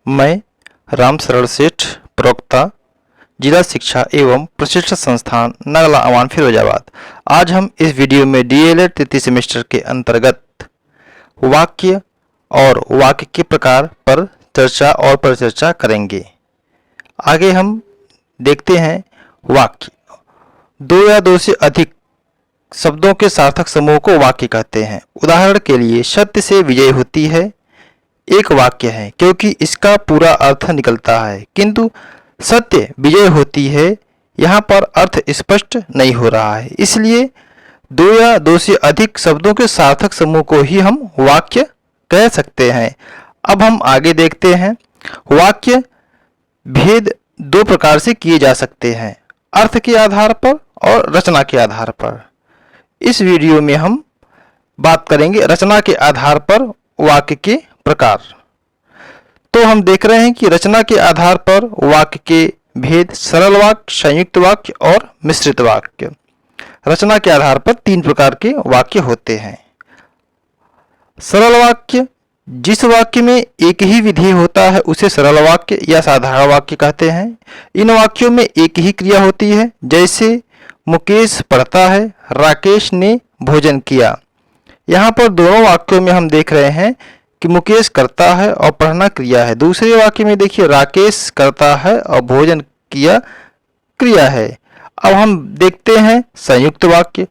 मैं राम शरण सेठ, प्रवक्ता, जिला शिक्षा एवं प्रशिक्षण संस्थान नगला अवान फिरोजाबाद। आज हम इस वीडियो में डीएलएड तृतीय सेमेस्टर के अंतर्गत वाक्य और वाक्य के प्रकार पर चर्चा और परिचर्चा करेंगे। आगे हम देखते हैं वाक्य। दो या दो से अधिक शब्दों के सार्थक समूह को वाक्य कहते हैं। उदाहरण के लिए, सत्य से विजय होती है एक वाक्य है क्योंकि इसका पूरा अर्थ निकलता है, किंतु सत्य विजय होती है यहाँ पर अर्थ स्पष्ट नहीं हो रहा है, इसलिए दो या दो से अधिक शब्दों के सार्थक समूह को ही हम वाक्य कह सकते हैं। अब हम आगे देखते हैं। वाक्य भेद दो प्रकार से किए जा सकते हैं, अर्थ के आधार पर और रचना के आधार पर। इस वीडियो में हम बात करेंगे रचना के आधार पर वाक्य के प्रकार। तो हम देख रहे हैं कि रचना के आधार पर वाक्य के भेद सरल वाक्य, संयुक्त वाक्य और मिश्रित वाक्य। रचना के आधार पर तीन प्रकार के वाक्य होते हैं। सरल वाक्य, जिस वाक्य में एक ही विधेय होता है उसे सरल वाक्य या साधारण वाक्य कहते हैं। इन वाक्यों में एक ही क्रिया होती है, जैसे मुकेश पढ़ता है, राकेश ने भोजन किया। यहाँ पर दोनों वाक्यों में हम देख रहे हैं कि मुकेश करता है और पढ़ना क्रिया है। दूसरे वाक्य में देखिए, राकेश करता है और भोजन किया क्रिया है। अब हम देखते हैं संयुक्त वाक्य।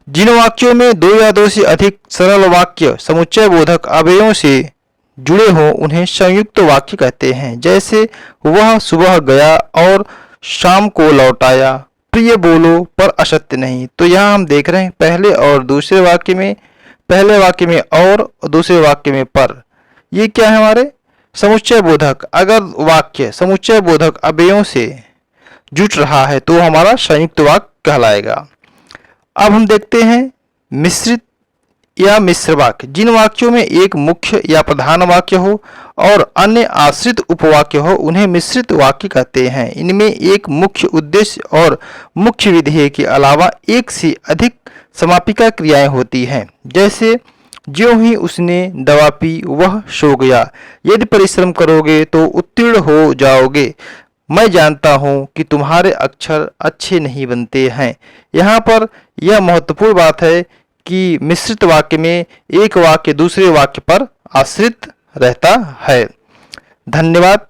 जिन वाक्यों में दो या दो से अधिक सरल वाक्य समुच्चय बोधक अवयवों से जुड़े हों उन्हें संयुक्त वाक्य कहते हैं। जैसे वह सुबह गया और शाम को लौट आया, प्रिय बोलो पर असत्य नहीं। तो यहाँ हम देख रहे हैं पहले और दूसरे वाक्य में, पहले वाक्य में और दूसरे वाक्य में पर, ये क्या है हमारे समुच्चय बोधक। अगर वाक्य समुच्चय बोधक अवयवों से जुट रहा है तो हमारा संयुक्त वाक्य कहलाएगा। अब हम देखते हैं मिश्रित या मिश्र वाक्य। जिन वाक्यों में एक मुख्य या प्रधान वाक्य हो और अन्य आश्रित उपवाक्य हो उन्हें मिश्रित वाक्य कहते हैं। इनमें एक मुख्य उद्देश्य और मुख्य विधेय के अलावा एक से अधिक समापिका क्रियाएं होती हैं। जैसे ज्यों ही उसने दवा पी वह सो गया, यदि परिश्रम करोगे तो उत्तीर्ण हो जाओगे, मैं जानता हूँ कि तुम्हारे अक्षर अच्छे नहीं बनते हैं। यहाँ पर यह महत्वपूर्ण बात है कि मिश्रित वाक्य में एक वाक्य दूसरे वाक्य पर आश्रित रहता है। धन्यवाद।